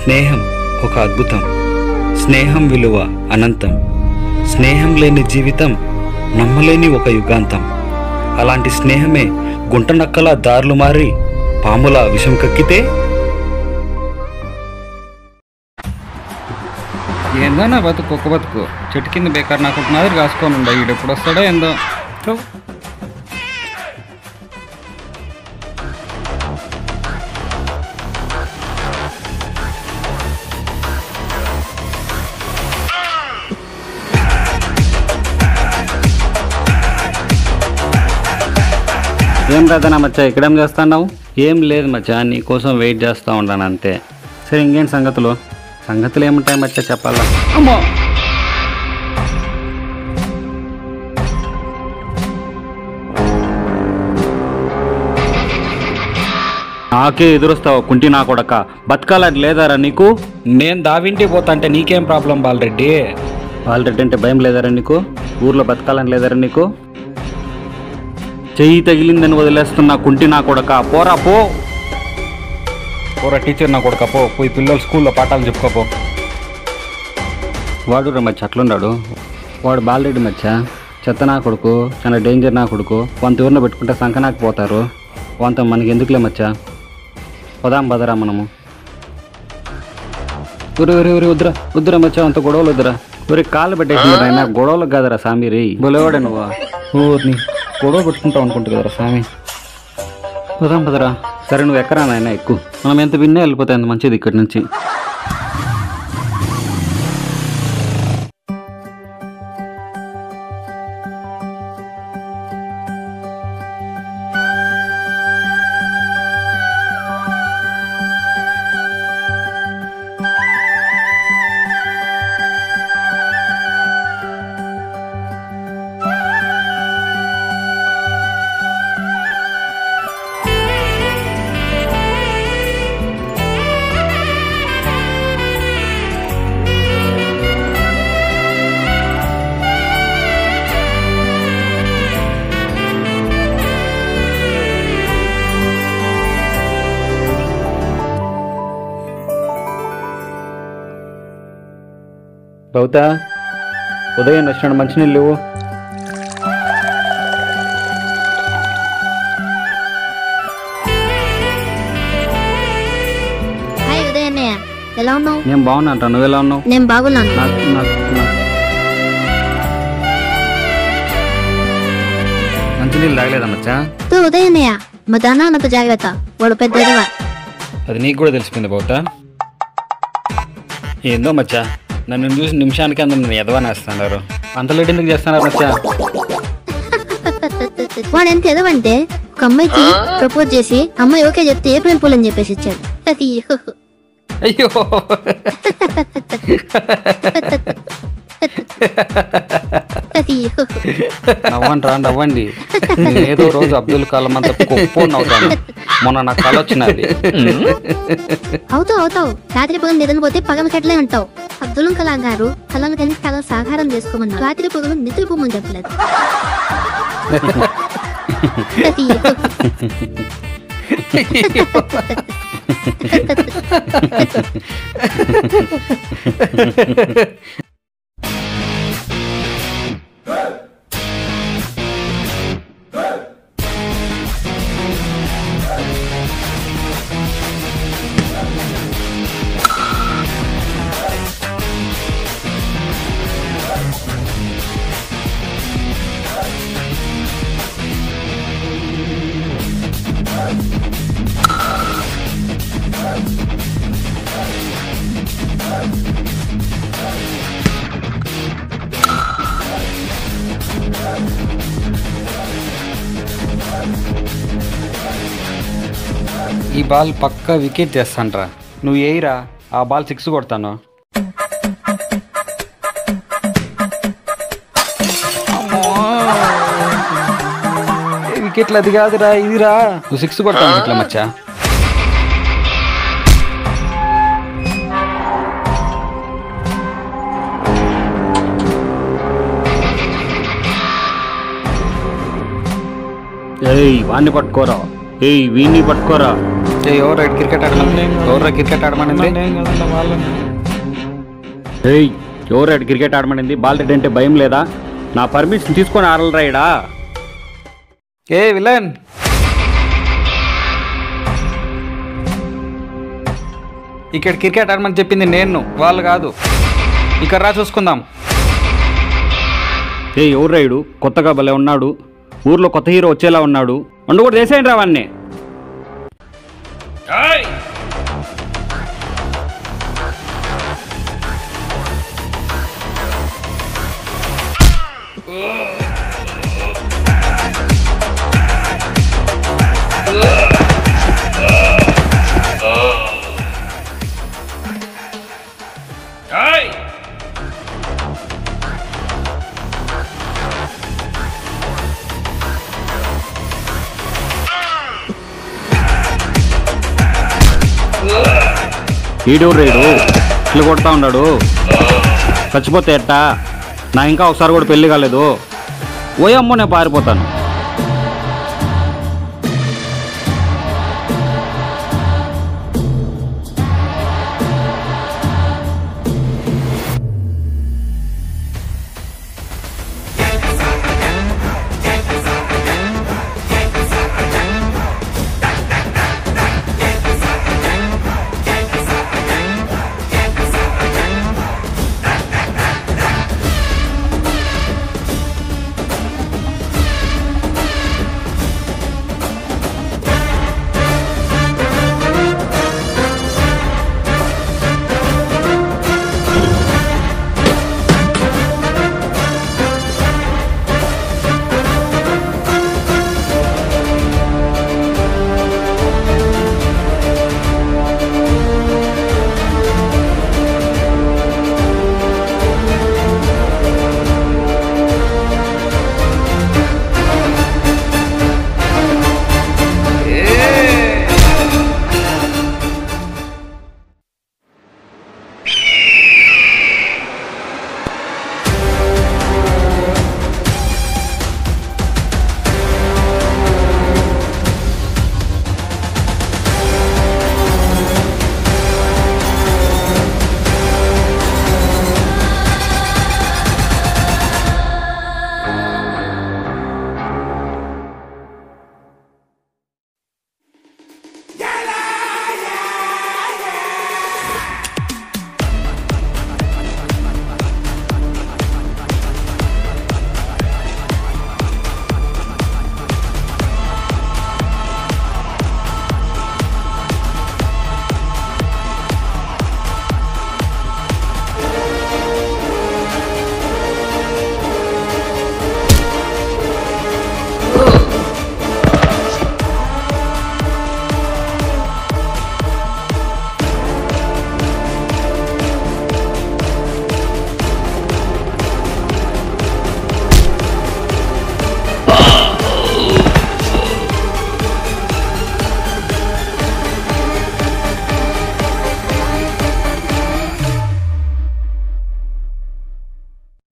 స్నేహం ఒక అద్భుతం, స్నేహం విలువ అనంతం, స్నేహం లేని జీవితం నమ్మలేని ఒక యుగాంతం. అలాంటి స్నేహమే గుంటనక్కల దారులు మారి పాముల విషం కక్కితే ఏందో నా బతుకు ఒక్క బతుకు చెట్టు కింద బేకారు నాకు ఒక మాదిరి కాసుకొని ఉండ ఈడు ఎప్పుడు వస్తాడో ఏందో. ఏం రాదనా మచ్చా, ఇక్కడేం చేస్తున్నావు? ఏం లేదు మచ్చా, నీకోసం వెయిట్ చేస్తూ ఉంటాను అంతే. సరే ఇంకేంటి సంగతులు? సంగతులు ఏముంటాయి మచ్చా చెప్పాలా? అమ్మో నాకే ఎదురొస్తావు కుంటి నా కొడక, బతకాలని లేదారా నీకు? నేను దావింటి పోతా అంటే నీకేం ప్రాబ్లం బాలరెడ్డి? బాలరెడ్డి అంటే భయం లేదారా నీకు? ఊర్లో బతకాలని లేదారా నీకు? చెయ్యి తగిలిందని వదిలేస్తున్నా కుంటి నా కొడక, పోరా పో. పోరా టీచర్ నా కొడుక, పోయి పిల్లలు స్కూల్లో పాఠాలు చెప్పుకోపో. వాడు మచ్చ అట్లున్నాడు, వాడు బాలరెడ్డి మచ్చ, చెత్త నా కొడుకు, చాలా డేంజర్ నా కొడుకు. వంత ఊరిలో పెట్టుకుంటే సంకనాకపోతారు. వంత మనకి ఎందుకులే మచ్చ, పోదాం బదరా మనము. ఊరి ఊరి ఊరి వద్దురా వద్దురా మచ్చ, అంత గొడవలు వద్దురా. ఊరి కాళ్ళు పెట్టేసింది ఆయన, గొడవలు కాదరా సామి రే. బొలేవాడే నువ్వు ఊరిని గొడవ పెట్టుకుంటావు అనుకుంటు కదరా స్వామి. పోదాం పదరా. సరే నువ్వు ఎక్కరా నాయన ఎక్కువ, మనం ఎంత విన్నే వెళ్ళిపోతాయి అంత మంచిది ఇక్కడి నుంచి. బౌతా ఉదయం వచ్చినాడు, మంచినీళ్ళు లేవు. హాయ్ ఉదయన్నయ్య, ఎలా ఉన్నావు? నేను బాగున్నా అంటా, నువ్వు ఎలా ఉన్నావు? నేను బాగున్నాను. మంచినీళ్ళు తాగలేదా మచ్చా? ఉదయన్నయ్య మా దానాన్నతో జాగ్రత్త, వాడు పెద్ద ఎదవ. అది నీకు కూడా తెలిసిపోయింది బౌతా. ఏందో మచ్చా, నన్ను చూసి నిమిషానికి అందరూ నేను ఎదవనేస్తున్నారు. అంత లేట్ ఎందుకు చేస్తున్నారు మచ్చా? వాడు ఎంత ఎదవంటే ఒక అమ్మాయికి ప్రపోజ్ చేసి అమ్మాయి ఓకే చెప్తే ఏప్రిల్ పూల్ అని చెప్పేసి ఇచ్చాడు. అది అయ్యో నవ్వండి రా నవ్వండి. ఏదో రోజు అబ్దుల్ కలాం అంత గొప్ప నవ్వుతాను. మొన్న నాకు కళ వచ్చినది. అవుతావు రాత్రి పొగలు నిద్రపోతే పగల కట్లే ఉంటావు. అబ్దుల్ కలాం గారు కలాం కానీ కళ సాకారం చేసుకోమన్నారు. రాత్రి పొగలు నిద్రపోమని చెప్పలేదు. ఈ బాల్ పక్కా వికెట్ చేస్తాంట్రా. నువ్వు ఏయిరా, ఆ బాల్ 6 కొడతాను. వికెట్లు అది కాదురా, ఇదిరా. నువ్వు 6 కొడతాను ఇట్లా మచ్చా. ఏయ్ వాణ్ణి పట్టుకోరా, ఏయ్ వీణ్ణి పట్టుకోరా. ఎవరు క్రికెట్ ఆడమని ఎవరు క్రికెట్ ఆడమనింది ఏయ్ ఎవరు క్రికెట్ ఆడమనింది బాల్ రెడ్ అంటే భయం లేదా నా పర్మిషన్ తీసుకొని ఆడలు రాయడా ఏ విలన్ ఇక్కడ క్రికెట్ ఆడమని చెప్పింది నేను వాళ్ళు కాదు ఇక్కడ రా చూసుకుందాం ఏ ఎవరు రాయుడు కొత్తగా భలే ఉన్నాడు ఊర్లో కొత్త హీరో వచ్చేలా ఉన్నాడు అండు కూడా చేసేయండి రావాన్ని ఈడూరు రైడు ఇట్లు కొడతా ఉన్నాడు చచ్చిపోతే ఎట్టా నా ఇంకా ఒకసారి కూడా పెళ్లి కాలేదు ఓయమ్మో నేను పారిపోతాను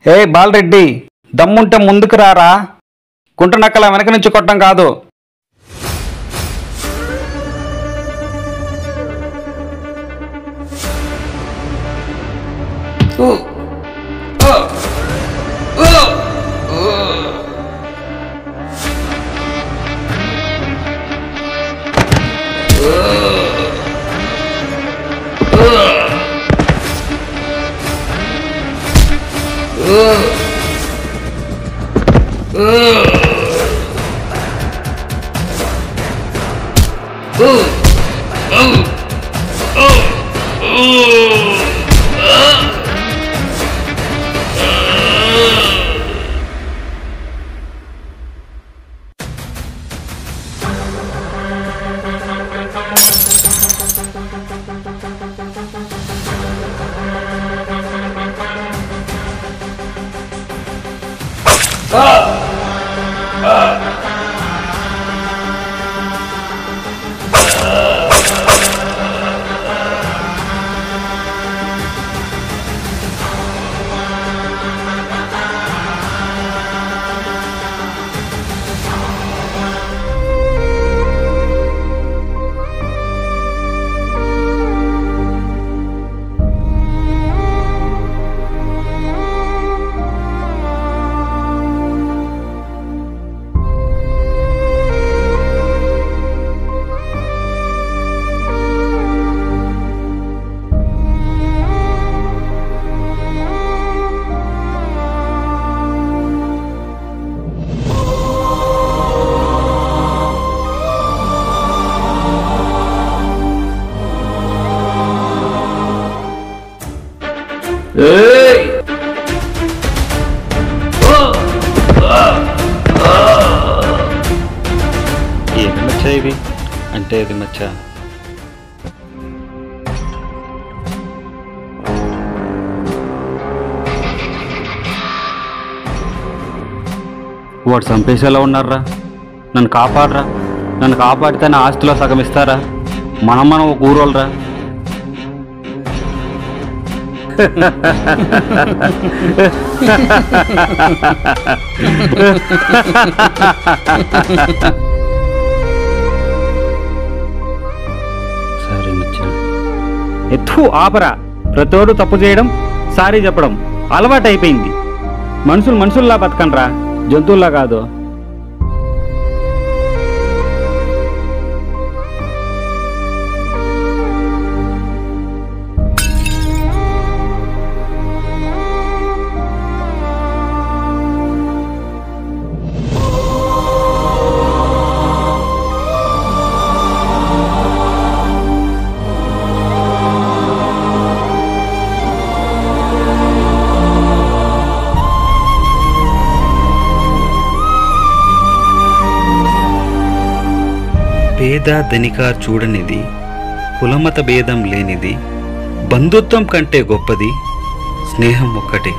ఏ బాలరెడ్డి దమ్ముంటే ముందుకు రారా గుంట నక్కల వెనక నుంచి కొట్టడం కాదు ఏది మచ్చా ఇది అంటే ఇది మచ్చా వాడు చంపేసేలా ఉన్నారా? నన్ను కాపాడరా, నన్ను కాపాడితే నా ఆస్తిలో సగం ఇస్తారా? మనం ఒక ఊరోళ్ళరా. సరే మచ్చా. ఎత్తు ఆపరా. ప్రతోడు తప్పు చేయడం, సారీ చెప్పడం అలవాటు అయిపోయింది. మనుషుల్లా బతకండ్రా, జంతువుల్లా కాదు. పేద ధనిక చూడనిది, కులమత భేదం లేనిది, బంధుత్వం కంటే గొప్పది స్నేహం ఒక్కటే.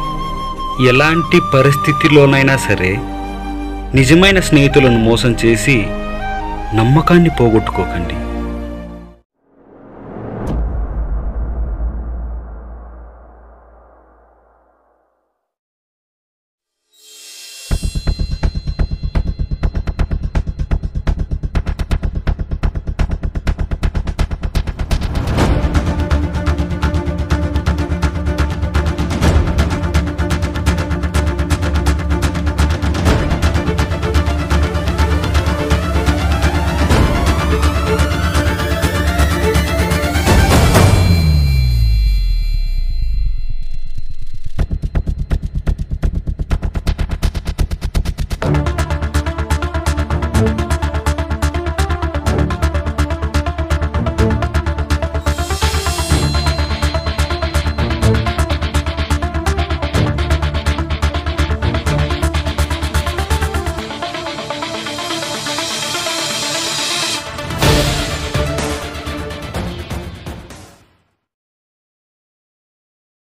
ఎలాంటి పరిస్థితిలోనైనా సరే నిజమైన స్నేహితులను మోసం చేసి నమ్మకాన్ని పోగొట్టుకోకండి.